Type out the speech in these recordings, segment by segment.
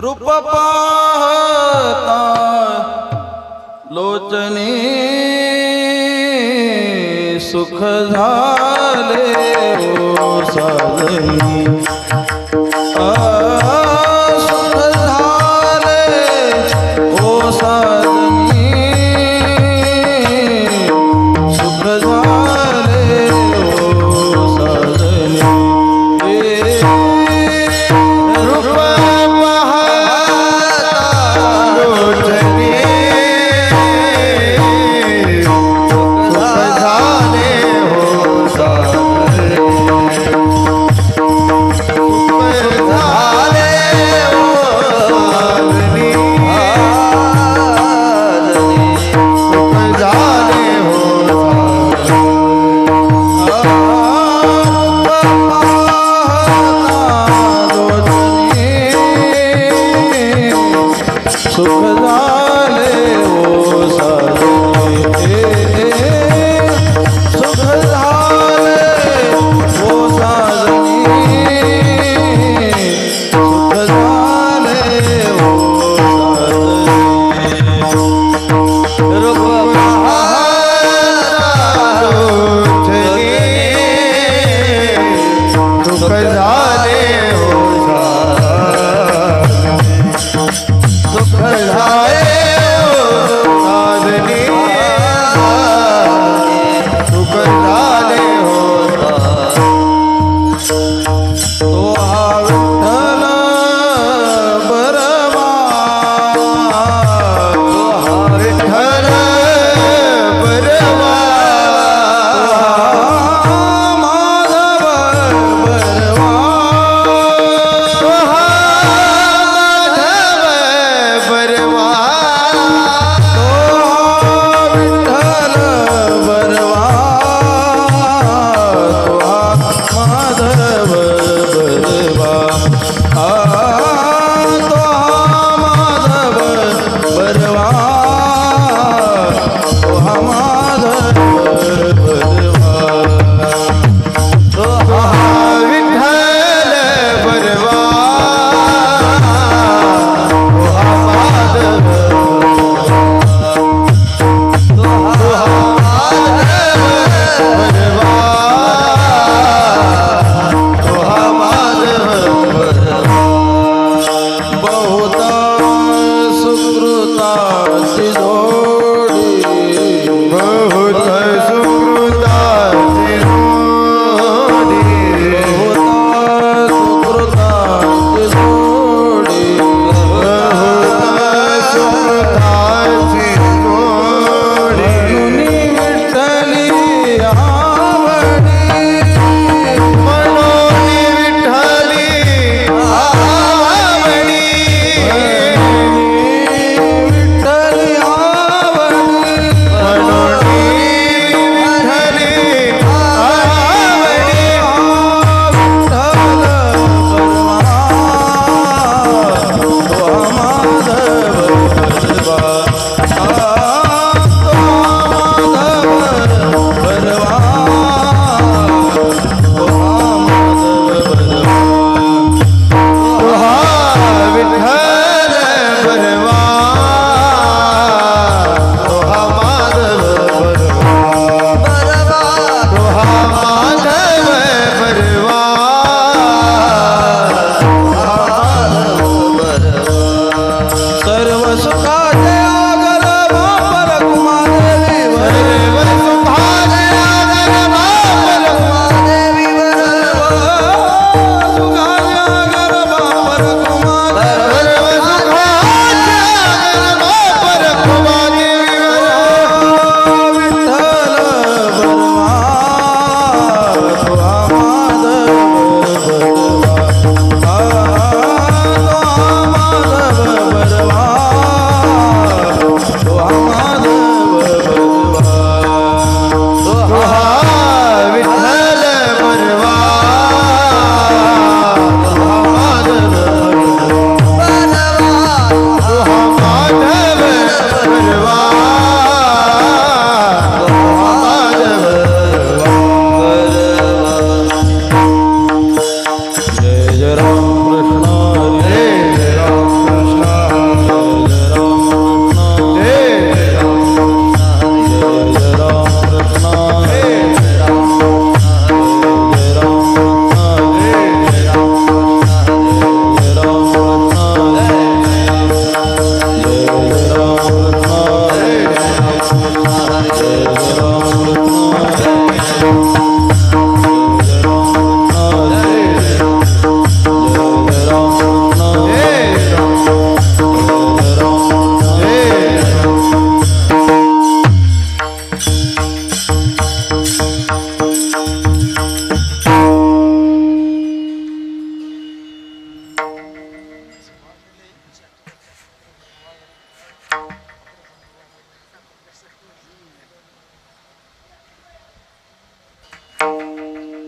रूप पाहता लोचनी सुख झाले ओ साजनी सुख झाले ओ साजनी सुख झाले ओ साजनी सुख झाले ओ साजनी सुख झाले ओ साजनी सुख झाले ओ साजनी रूप सुख झाले ओ सुख झाले साजनी सुख झाले होता तो हा विठ्ठल बरवा तो हा विठ्ठल बरवा माधव बरवा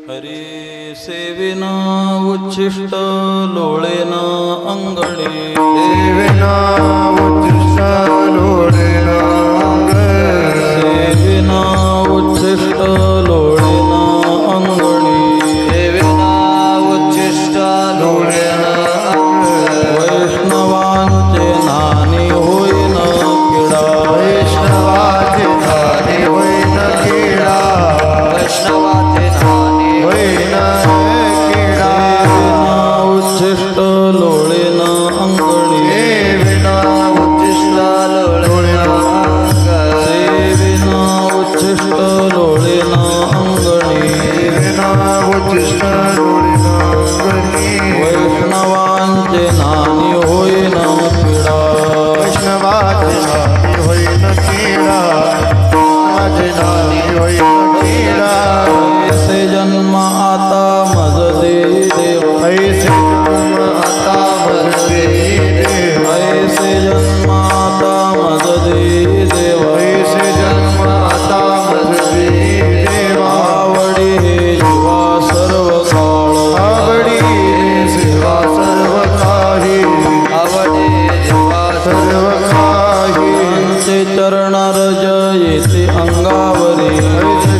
हरी सेविना उच्छिष्ट लोळेना अंगणी सेविना उच्चिष्ट लोळेना अंगणी सेविना उच्छिष्ट लोळेना अंगणी सेविना उच्चिष्ट लोळेना वैष्णवांचे नानी होईन किडा वैष्णवाचे नानी होईन किडा वैष्णवाचे नानी होईन किडा उच्छिष्ट लोळेना अंगणी सेविना उच्चिष्ट लोळेना सेविना उच्छिष्ट लोळेना अंगणी सेविना उच्चिष्ट लोळेना अंगणी वैष्णवांचे नानी होईन किडा वैष्णवाचे नानी होईन किडा वैष्णवाचे नानी होईन किडा ऐसे जन्म आता मज दे देव ऐसे जन्म आता मरते देव ऐसे जन्म आता मज दे देव ऐसे जन्म आता मरते देव आवडी हे जीवा सर्व काळ आवडी सेवा सर्व काही आवडी सेवा सर्व काही त्यांचे चरण रज येते अंगावरी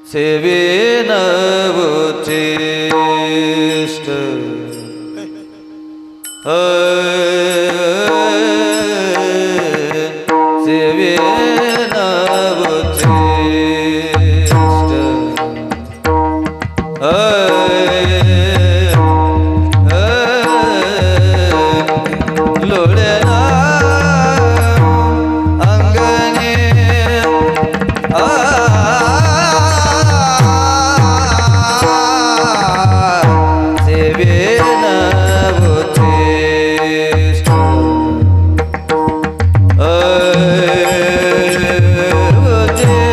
सेवेन उच्चिष्ट सेवेन उच्चिष्ट लोळेना अंगणी सेवेन उच्चिष्ट सेवेन उच्चिष्ट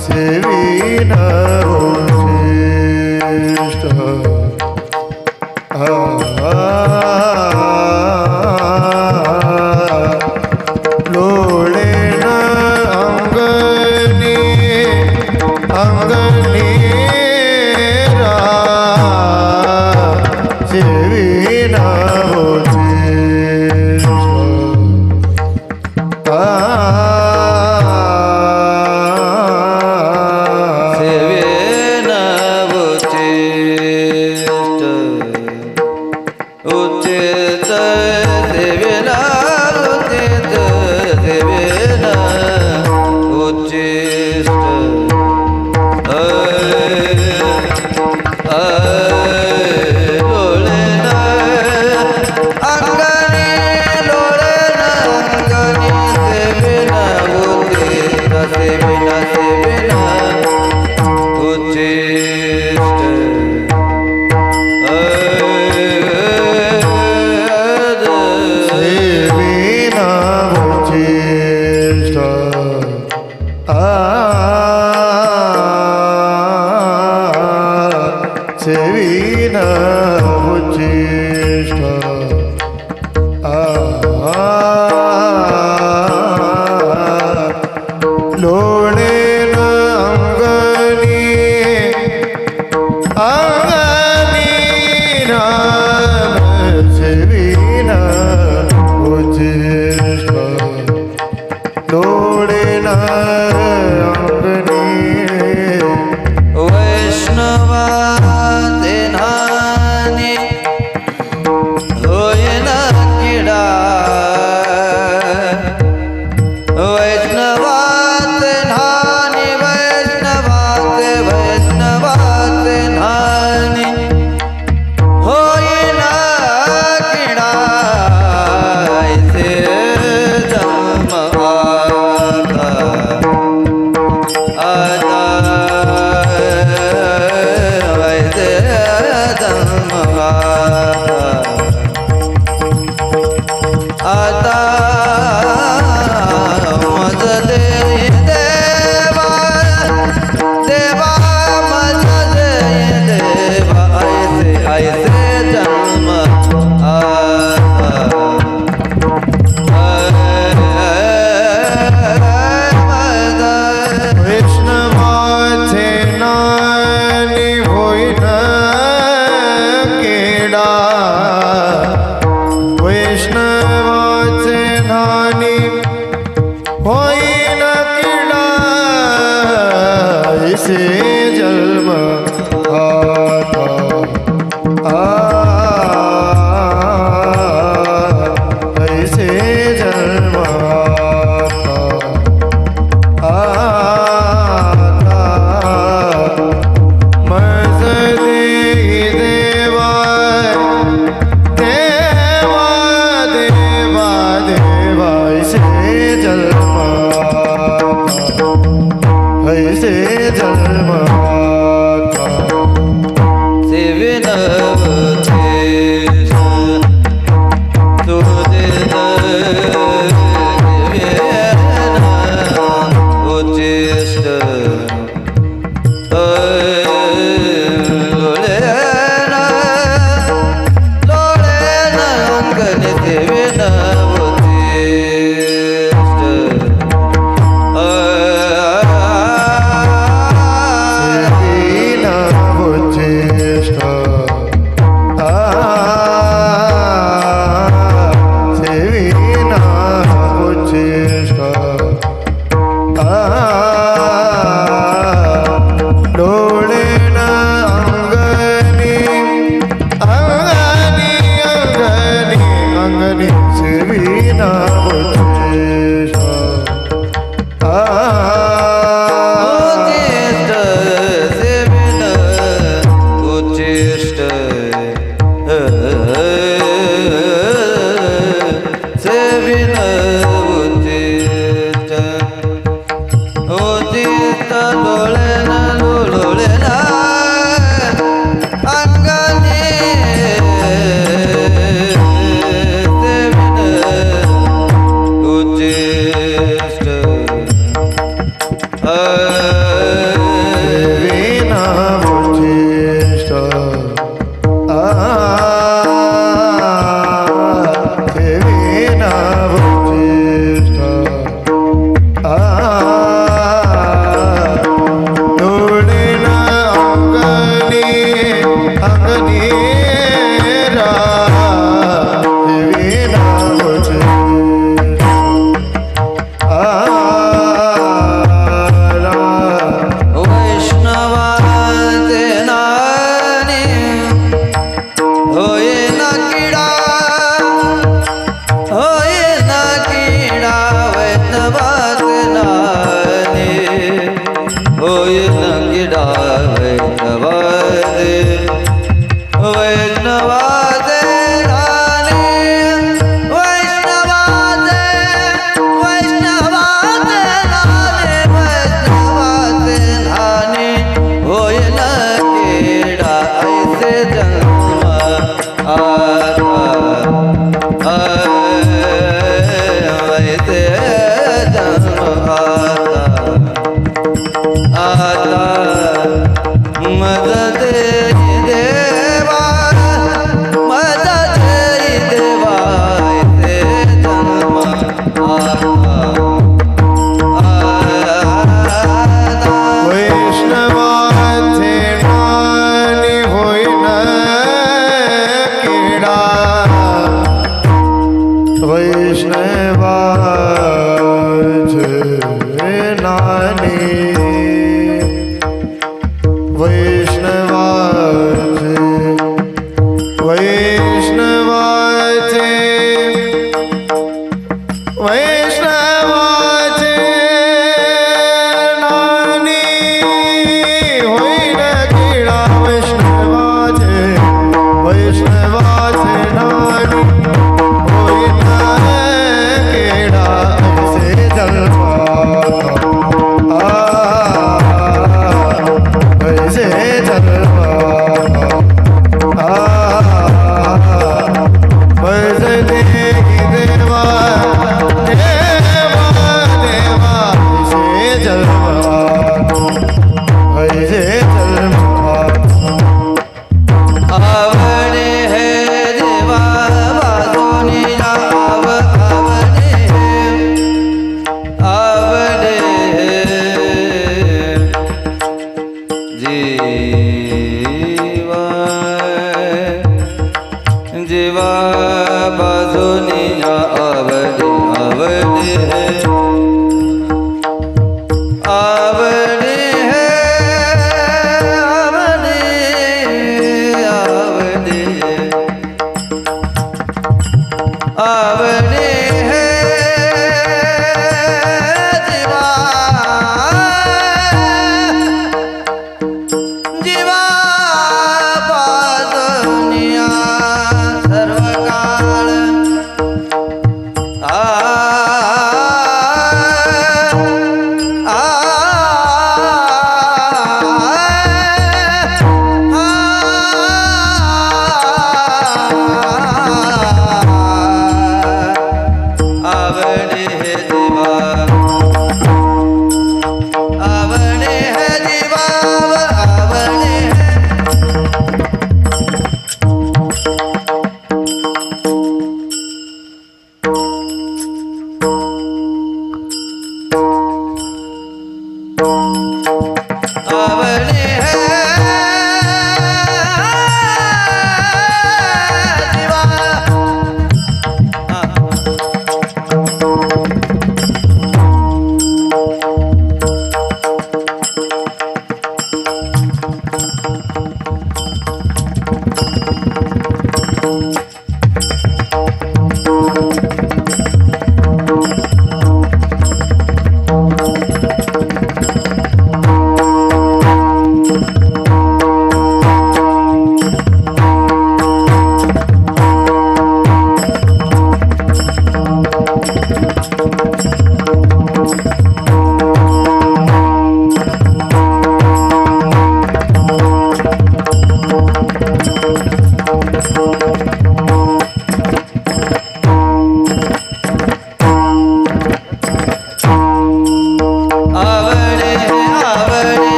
सेवेन उच्चिष्ट लोळेन अंगणी अंगणी सेवेन सेवेन उच्चिष्ट उच्चिष्ट सेवेन उच्चिष्ट सेवेन उच्चिष्ट लोळेन अंगणी लोळेन अंगणी सेवेन उच्चिष्ट सेवेन सेवेन उच्चिष्ट सेवेन उच्चिष्ट सेवेन उच्चिष्ट लोळेन अंगणी अंगणी सेवेन उच्चिष्ट लोळेन अंगणी वैष्णवाते नानी होयन किडा वैष्णवाते नानी वैष्णवाते वैष्णवाते नानी होयन किडा ऐसे जन्म आता वैसे जन्म आता मज दे देवा देवा मज दे देवा ऐसे ऐसे जन्म वैष्णवाचे नानी होईन केडा वैष्णवाचे नानी होईन केडा ऐसे जन्म आता ऐसे जन्म मज दे देवा देवा देवा देवा ऐसे जन्म ऐसे जन्म आता डोळे ना अंगणी अंगणी अंगणी अंगणी सेविना उच्चेष्ट से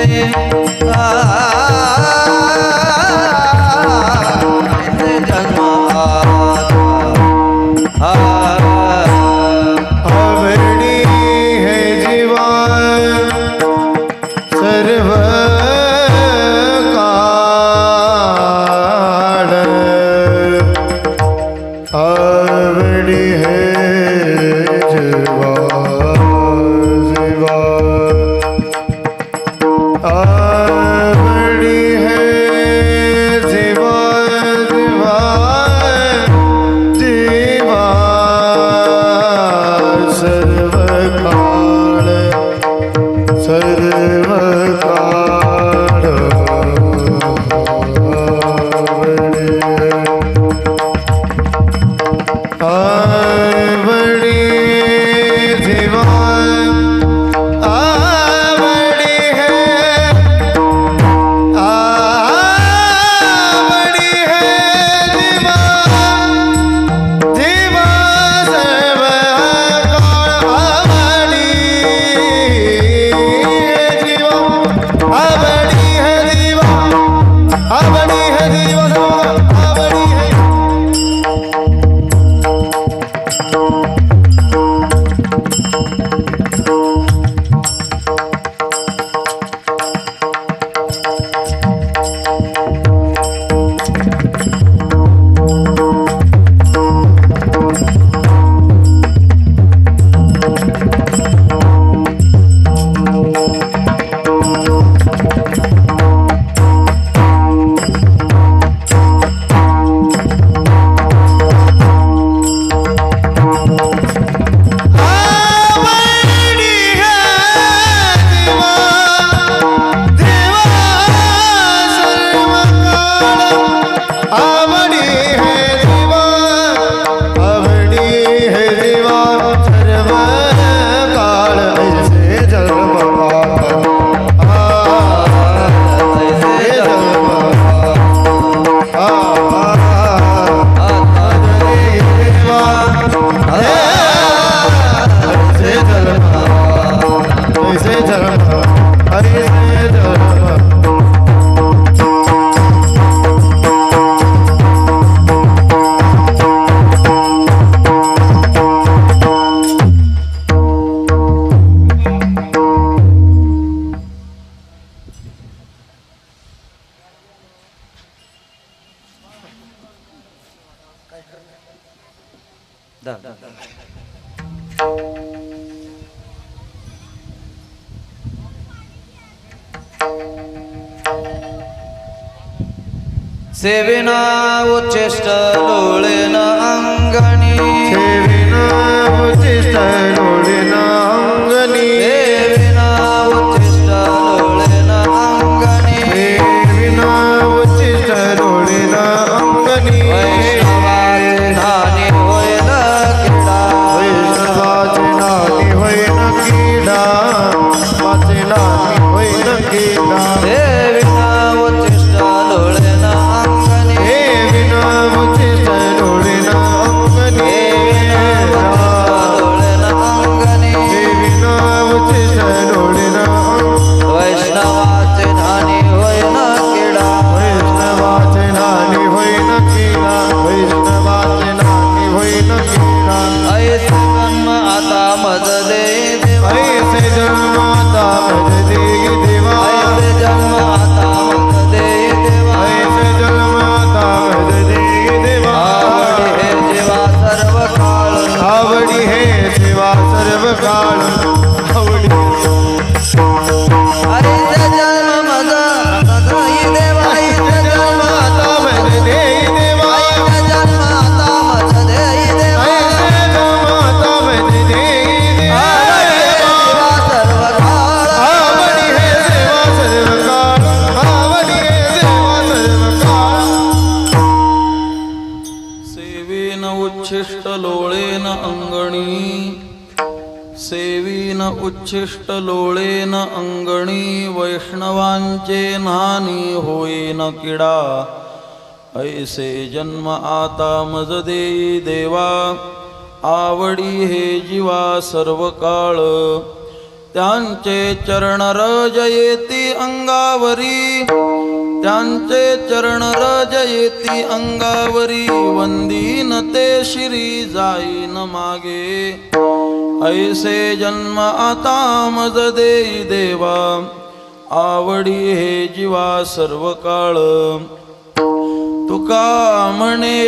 ऐसे जन्म आता आवडी हे जीवा सर्व काळ आवडी हे जीवा जीवा आवडी हे जीवा जीवा जीवा सर्व काळ सर्व काळ आवडी जीवा आवडी हे आवडी हे जीवा जीवा सर्व काळ आवडी हे जीवा आवडी हे जीवा आवडी हे जीवा आवडी हे सेविना उच्चिष्ट लोळेन अंगणी सेविना उच्चिष्ट लोळेन अंगणी सेविना उच्चिष्ट लोळेन अंगणी सेविना उच्चिष्ट लोळेन अंगणी वैष्णवाचे नानी होईल किडा वैष्णवाचे नानी होईन किडा वाचे नानी होईन किडा सेविना उच्चिष्ट लोळेन अंगणी सेविना उच्चिष्ट लोळेन अंगणी लोळेन अंगणी सेविना उच्चिष्ट लोळेन वैष्णवाचे नानी होईल किडा वैष्णवाचे नानी होईन किडा वैष्णवाचे नानी होईन किडा ऐसे जन्म आता मज दे देवा ऐसे जन्म आता मज दे देवा ऐसे जन्म आता मज दे देवा ऐसे जन्म आता मज दे देवा आवडी हे जीवा सर्व काळ आवडी हे सेवा सर्व काळ आवडी ऐसे जन्म मज दे देवा ऐसे जन्म आता मज दे देवा ऐसे जन्म आता मज दे देवा ऐसे जन्म आता मज दे देवा जीवा सर्व काळ आवडी हे सेवा सर्व काळ आवडी हे सेवा सर्व काळ सेवीन उच्छिष्ट लोळेन अंगणी सेवीन उच्छिष्ट लोळेन अंगणी वैष्णवांचे नानी होईन किडा ऐसे जन्म आता मज देई देवा आवडी हे जीवा सर्व काळ त्यांचे चरण रज येती अंगावरी, त्यांचे चरण रज येती अंगावरी, वंदीन ते शिरी जाईन मागे. ऐसे जन्म आता मज देई देवा, आवडी हे जीवा सर्व काळ. तुका म्हणे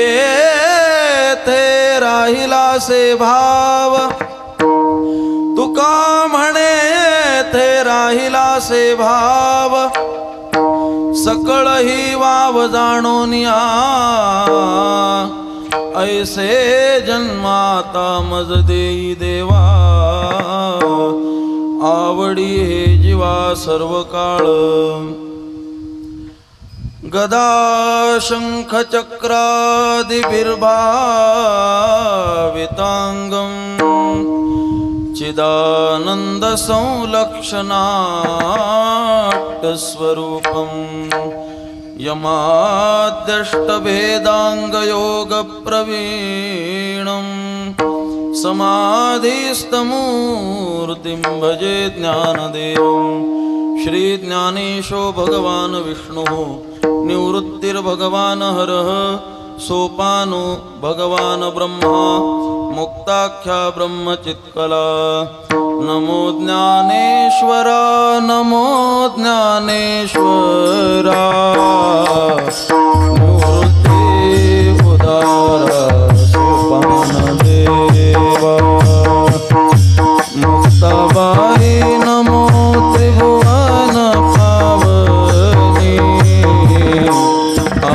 ते राहिला से भाव, तुका म्हणे ते राहिला से भाव, सकळ ही वाव जाणोनिया. ऐसे जन्माता मज देई देवा, आवडी हे जीवा सर्व काळ. गदा शंख चक्रादि बिर्भावितांगम, चिदानंद संलक्षणाट्ट स्वरूपम. यमाद्यष्ट भेदांग योग प्रवीणम, समाधिस्तमूर्तिं भजे ज्ञानदेवं. श्री ज्ञानेशो भगवान विष्णु, निवृत्तिर्भगवान हरः, सोपानो भगवान ब्रह्मा, मुक्ताख्या ब्रह्मचित्कला. नमो ज्ञानेश्वरा, नमो ज्ञानेश्वरा. निवृत्ति उदारा सोपान देवा, मुक्ताबाई नमो त्रिभुवन पावनी,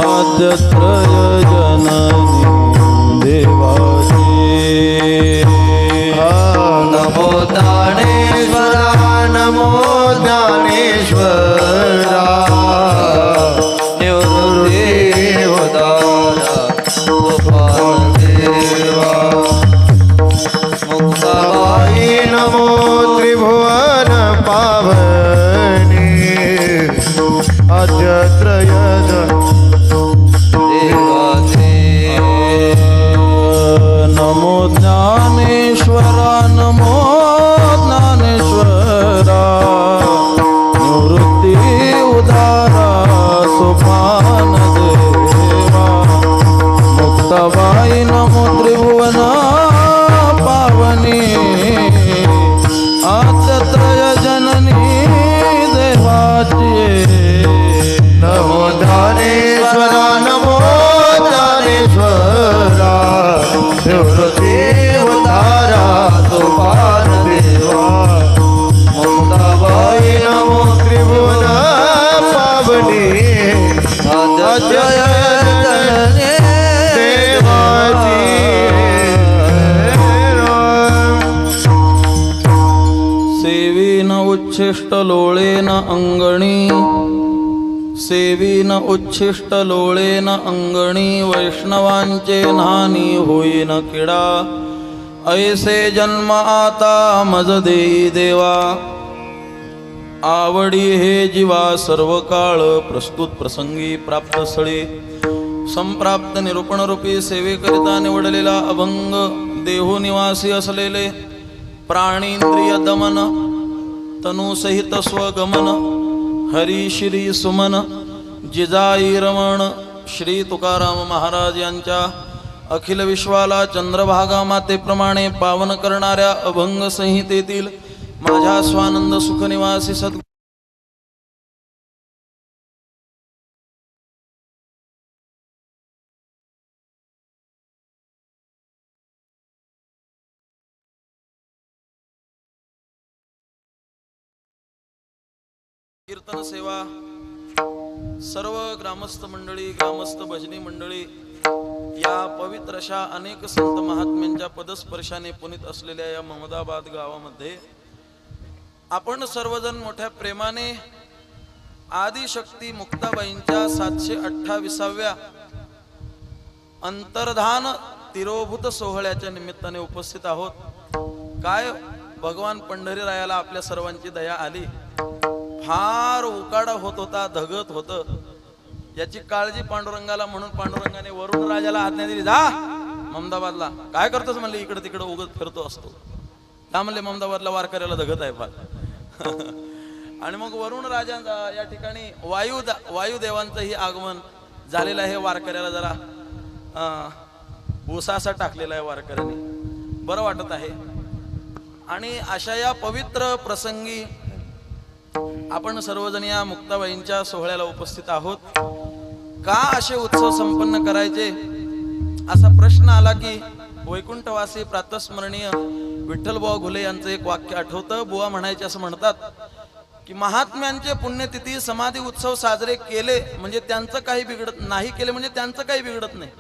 आद्यत्रय जननी देवाची. नमो ज्ञानेश्वरा, नमो ज्ञानेश्वरा. निवृत्ति उदारा सोपान देवा, मुक्ताबाई नमो त्रिभुवन पावनी, आद्यत्रय देवाची. नमो ज्ञानेश्वरा, नमो ज्ञानेश्वरा. निवृत्ति उदारा सोपान देवा, मुक्ताबाई नमो त्रिभुवन पावनी, आद्यत्रय जननी देवाची. नमो ज्ञानेश्वरा, नमो ज्ञानेश्वरा. निवृत्ति उदारा सोपान देवा, मुक्ताबाई नमो त्रिभुवन पावनी, आद्यत्रय जननी देवाची. सेवीन उच्छिष्ट लोळेन अंगणी, सेवीन उच्छिष्ट लोळेन अंगणी, वैष्णवांचे नानी होईन किडा. ऐसे जन्म आता मज देई देवा, आवडी हे जीवा सर्व काळ. प्रस्तुत प्रसंगी प्राप्त स्थळी संप्राप्त निरूपण रूपी सेवेकरिता निवडलेला अभंग देहो निवासी असलेले प्राणींद्रिय दमन, तनुसहित स्वगमन, हरी श्री सुमन, जिजाई रमण श्री तुकाराम महाराज यांच्या अखिल विश्वाला चंद्रभागा मातेप्रमाणे पावन करणाऱ्या अभंग संहितेतील माझ्या स्वानंद सुखनिवासी सद्गुरू कीर्तन सेवा, सर्व ग्रामस्थ मंडळी, ग्रामस्थ भजनी मंडळी, या पवित्र अशा अनेक संत महात्म्यांच्या पदस्पर्शाने पुनीत असलेल्या या महमदाबाद गावामध्ये आपण सर्वजण मोठ्या प्रेमाने आदिशक्ती मुक्ताबाईंच्या 728व्या अंतर्धान तिरोभूत सोहळ्याच्या निमित्ताने उपस्थित आहोत. काय भगवान पंढरीरायाला आपल्या सर्वांची दया आली. फार उकाडा होत होता, धगत होत. याची काळजी पांडुरंगाला, म्हणून पांडुरंगाने वरुण राजाला आज्ञा दिली, जा महमदाबादला. काय करतोस म्हणले, इकडे तिकडे उगत फिरतो असतो. का म्हणले, महमदाबादला वारकऱ्याला धगत आहे फार. आणि मग वरुण राजा या ठिकाणी वायुदेवांचंही आगमन झालेलं आहे. वारकऱ्याला जरा उसासा टाकलेला आहे वारकऱ्याने, बरं वाटत आहे. आणि अशा या पवित्र प्रसंगी आपण सर्वजण या मुक्ताबाईंच्या सोहळ्याला उपस्थित आहोत. का असे उत्सव संपन्न करायचे असा प्रश्न आला की वैकुंठवासी प्रातस्मरणीय विठ्ठलबुवा घुले यांचं एक वाक्य आठवतं. बुवा म्हणायचे, असं म्हणतात की महात्म्यांचे पुण्यतिथी समाधी उत्सव साजरे केले म्हणजे त्यांचं काही बिघडत नाही, केले म्हणजे त्यांचं काही बिघडत नाही.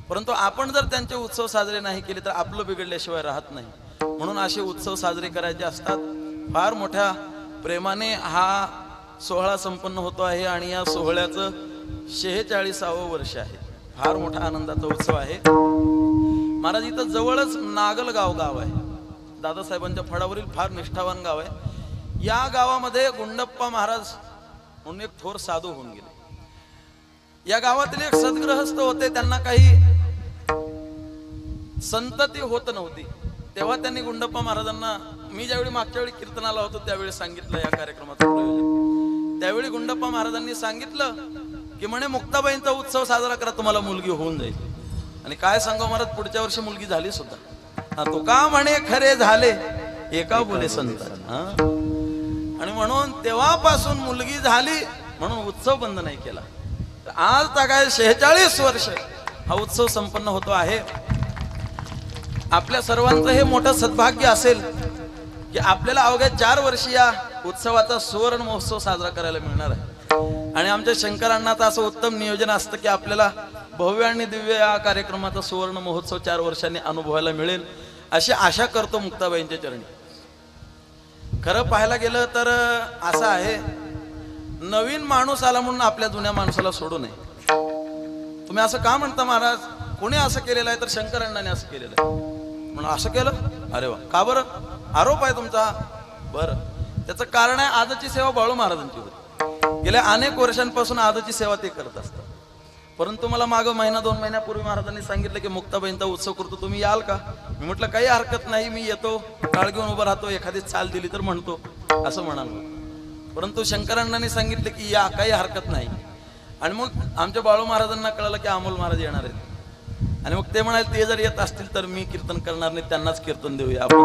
परंतु आपण जर त्यांचे उत्सव साजरे नाही केले तर आपलं बिघडल्याशिवाय राहत नाही. म्हणून असे उत्सव साजरे करायचे असतात. फार मोठ्या प्रेमाने हा सोहळा संपन्न होतो आहे आणि या सोहळ्याचं 46वे वर्ष आहे. फार मोठा आनंदाचा उत्सव आहे. महाराज, इथं जवळच नागलगाव गाव आहे, दादासाहेबांच्या फळावरील फार निष्ठावान गाव आहे. या गावामध्ये गुंडप्पा महाराज म्हणून एक थोर साधू होऊन गेले. या गावातील एक सद्गृहस्थ होते, त्यांना काही संतती होत नव्हती. तेव्हा त्यांनी गुंडप्पा महाराजांना, मी ज्यावेळी मागच्या वेळी कीर्तनाला होतो त्यावेळी सांगितलं या कार्यक्रमाचं प्रयोजन. त्यावेळी गुंडप्पा महाराजांनी सांगितलं की म्हणे मुक्ताबाईंचा उत्सव साजरा करा, तुम्हाला मुलगी होऊन जाईल. आणि काय सांगू महाराज, पुढच्या वर्षी मुलगी झाली सुद्धा. तो का म्हणे खरे झाले एका बोले संत. आणि म्हणून तेव्हापासून मुलगी झाली म्हणून उत्सव बंद नाही केला. आज तर काय 46 वर्ष हा उत्सव संपन्न होतो आहे. आपल्या सर्वांचं हे मोठं सद्भाग्य असेल की आपल्याला अवघ्या 4 वर्षी या उत्सवाचा सुवर्ण महोत्सव साजरा करायला मिळणार आहे. आणि आमच्या शंकरांनाचं असं उत्तम नियोजन असतं की आपल्याला भव्य आणि दिव्य या कार्यक्रमाचा सुवर्ण महोत्सव 4 वर्षांनी अनुभवायला मिळेल अशी आशा करतो मुक्ताबाईंच्या चरणी. खरं पाहायला गेलं तर असं आहे, नवीन माणूस आला म्हणून आपल्या जुन्या माणसाला सोडू नये. तुम्ही असं का म्हणता महाराज, कोणी असं केलेलं आहे तर शंकरांनी असं केलेलं आहे म्हणून असं केलं. अरे वा, का बरं? आरोप आहे तुमचा. बरं, त्याचं कारण आहे आजची सेवा बाळू महाराजांची होती. गेल्या अनेक वर्षांपासून आजची सेवा ते करत असतात. परंतु मला मागं 1-2 महिन्यापूर्वी महाराजांनी सांगितलं की मुक्ताबाईंचा उत्सव करतो, तुम्ही याल का? मी म्हटलं काही हरकत नाही, मी येतो, काळ घेऊन उभं राहतो, एखादी चाल दिली तर म्हणतो, असं म्हणालो. परंतु शंकरांनी सांगितलं की या, काही हरकत नाही. आणि मग आमच्या बाळू महाराजांना कळलं की अमोल महाराज येणार आहेत. आणि मग ते म्हणाले ते जर येत असतील तर मी कीर्तन करणार नाही, त्यांनाच कीर्तन देऊया आपण.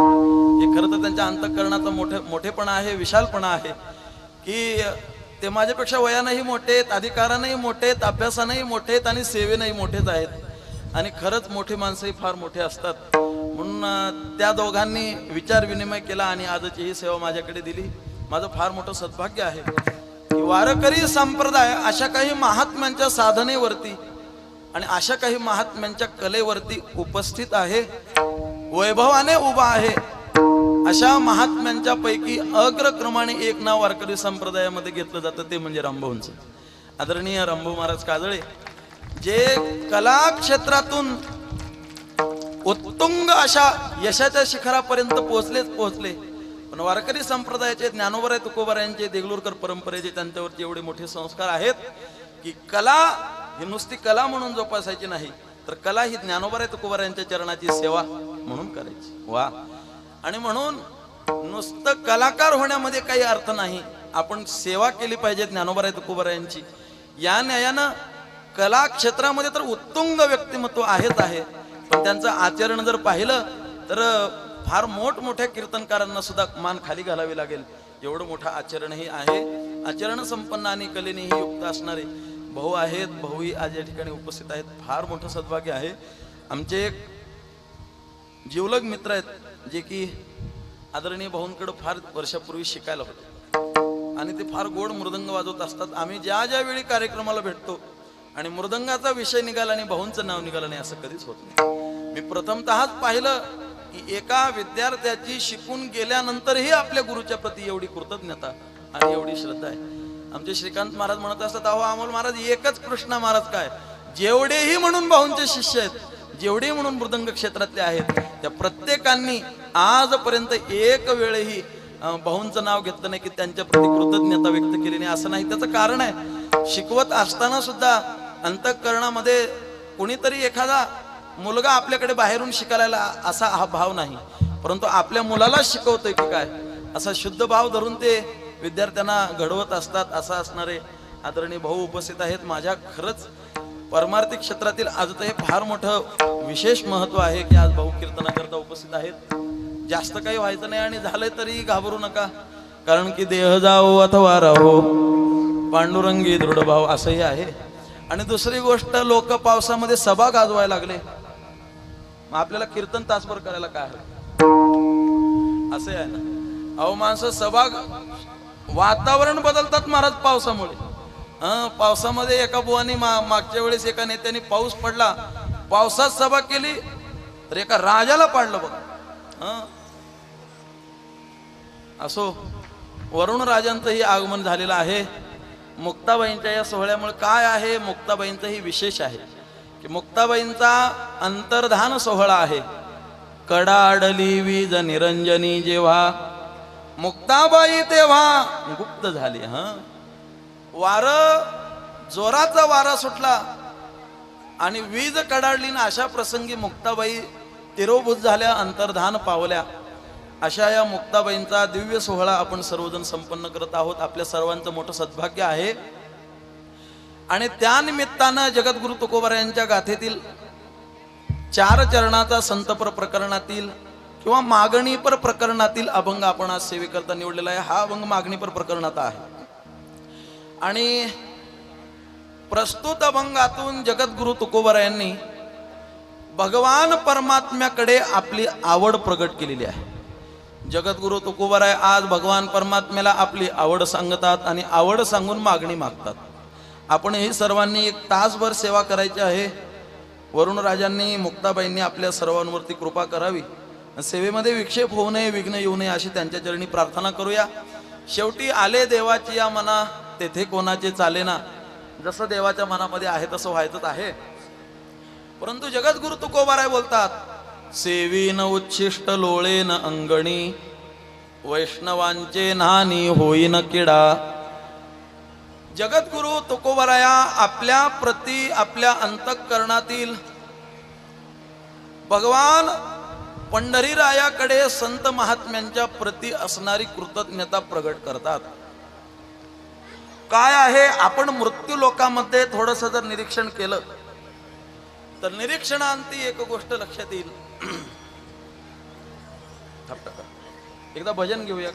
हे खरं तर त्यांच्या अंतःकरणाचा मोठेपणा आहे, विशालपणा आहे की ते माझ्यापेक्षा वयानंही मोठे आहेत, अधिकारानंही मोठे आहेत, अभ्यासानंही मोठे आहेत आणि सेवेनंही मोठेच आहेत. आणि खरंच मोठी माणसंही फार मोठे असतात. म्हणून त्या दोघांनी विचार विनिमय केला आणि आजची ही सेवा माझ्याकडे दिली. माझं फार मोठं सद्भाग्य आहे की वारकरी संप्रदाय अशा काही महात्म्यांच्या साधनेवरती आणि अशा काही महात्म्यांच्या कलेवरती उपस्थित आहे, वैभवाने उभा आहे. अशा महात्म्यांच्या पैकी अग्रक्रमाने एक नाव वारकरी संप्रदायामध्ये घेतलं जातं, ते म्हणजे रामभाऊंचं. आदरणीय रामभाऊ महाराज काजळे, जे कला क्षेत्रातून उत्तुंग अशा यशाच्या शिखरापर्यंत पोहोचले. पण वारकरी संप्रदायाचे ज्ञानोबराय तुकोबारायांचे, देगलूरकर परंपरेचे त्यांच्यावरती एवढे मोठे संस्कार आहेत की कला ही नुसती कला म्हणून जोपासायची नाही, तर कला ही ज्ञानोबराय तुकोबारायांच्या चरणाची सेवा म्हणून करायची. वा. आणि म्हणून नुसतं कलाकार होण्यामध्ये काही अर्थ नाही, आपण सेवा केली पाहिजे ज्ञानोबराय तुकोबारायांची. या न्यायानं कला क्षेत्रामध्ये तर उत्तुंग व्यक्तिमत्व आहेच आहे, पण त्यांचं आचरण जर पाहिलं तर फार मोठमोठ्या कीर्तनकारांना सुद्धा मान खाली घालावी लागेल, एवढं मोठं आचरणही आहे. आचरण संपन्न आणि कलेनेही युक्त असणारे भाऊ आहेत, भाऊही आज या ठिकाणी उपस्थित आहेत. फार मोठं सद्भाग्य आहे. आमचे एक जिवलग मित्र आहेत जे की आदरणीय भाऊंकडे फार वर्षापूर्वी शिकायला होते आणि ते फार गोड मृदंग वाजवत असतात. आम्ही ज्या वेळी कार्यक्रमाला भेटतो आणि मृदंगाचा विषय निघाला आणि भाऊंचं नाव निघालं नाही असं कधीच होत नाही. मी प्रथमतःच पाहिलं की एका विद्यार्थ्याची शिकून गेल्यानंतरही आपल्या गुरुच्या प्रती एवढी कृतज्ञता आणि एवढी श्रद्धा आहे. आमचे श्रीकांत महाराज म्हणत असतात, अहो अमोल महाराज एकच कृष्णा महाराज काय, जेवढेही म्हणून भाऊंचे शिष्य आहेत, जेवढे म्हणून मृदंग क्षेत्रातले आहेत, त्या प्रत्येकांनी आजपर्यंत एक वेळही भाऊंचं नाव घेतलं नाही की त्यांच्या प्रती कृतज्ञता व्यक्त केली नाही. असं नाही, त्याचं कारण आहे, शिकवत असताना सुद्धा अंतःकरणामध्ये कोणीतरी एखादा मुलगा आपल्याकडे बाहेरून शिकायला असा हा भाव नाही, परंतु आपल्या मुलाला शिकवतोय की काय असा शुद्ध भाव धरून ते विद्यार्थ्यांना घडवत असतात. असा असणारे आदरणीय भाऊ उपस्थित आहेत. माझ्या खरंच परमार्थिक क्षेत्रातील आजचं हे फार मोठं विशेष महत्व आहे की आज भाऊ कीर्तनाकरता उपस्थित आहेत. जास्त काही व्हायचं नाही आणि झालंय तरी घाबरू नका, कारण की देह जाओ अथवा राहो पांडुरंगी दृढ भाव असंही आहे. आणि दुसरी गोष्ट, लोक पावसामध्ये सभा गाजवायला लागले, मग आपल्याला कीर्तन तासभर करायला काय असे आहे ना. अहो माणसं सभा, वातावरण बदलतात महाराज पावसामुळे. पावसामध्ये एका बुवानी मागच्या वेळेस एका नेत्याने पाऊस पडला, पावसात सभा केली तर एका राजाला पाडलं बघ. असो, वरुण राजांचंही आगमन झालेलं आहे. मुक्ताबाईंच्या या सोहळ्यामुळे काय आहे, मुक्ताबाईंचंही विशेष आहे की मुक्ताबाईंचा अंतर्धान सोहळा आहे. कडाडली वीज निरंजनी जेव्हा मुक्ताबाई तेव्हा गुप्त झाली. वार, जोराचा वारा सुटला आणि वीज कडाडली ना, अशा प्रसंगी मुक्ताबाई तिरोभूत झाल्या, अंतर्धान पावल्या. अशा या मुक्ताबाईंचा दिव्य सोहळा आपण सर्वजण संपन्न करत आहोत. आपल्या सर्वांचं मोठं सद्भाग्य आहे. आणि त्या निमित्तानं जगद्गुरु तुकोबारायांच्या गाथेतील 4 चरणाचा संतपर प्रकरणातील किंवा मागणीपर प्रकरणातील अभंग आपण आज सेवेकरता निवडलेला आहे. हा अभंग मागणीपर प्रकरणाचा आहे. आणि प्रस्तुत अभंगातून जगद्गुरु तुकोबारायांनी भगवान परमात्म्याकडे आपली आवड प्रगट केलेली आहे. जगद्गुरु तुकोबाराय आज भगवान परमात्म्याला आपली आवड सांगतात आणि आवड सांगून मागणी मागतात. आपण ही सर्वांनी 1 तासभर सेवा करायची आहे. वरुण राजांनी, मुक्ताबाईंनी आपल्या सर्वांवरती कृपा करावी. सेवेमध्ये विक्षेप होऊ नये, विघ्न येऊ नये अशी त्यांच्या चरणी प्रार्थना करूया. शेवटी आले देवाची या मना, तेथे कोणाचे चालेना. जसं देवाच्या मनामध्ये आहे तसं व्हायचंच आहे. परंतु जगद्गुरु तुकोबाराय बोलतात, सेवीन उच्छिष्ट लोळेन अंगणी, वैष्णवांचे नानी होईन किडा. जगद्गुरु तुकोबाराया आपल्या प्रती, आपल्या अंतःकरणातील भगवान पंढरीरायाकडे संत महात्म्यांच्या प्रती असणारी कृतज्ञता प्रगट करतात. काय आहे, आपण मृत्यू लोकामध्ये थोडस जर निरीक्षण केलं तर निरीक्षणांती एक गोष्ट लक्षात येईल. एकदा भजन घेऊया.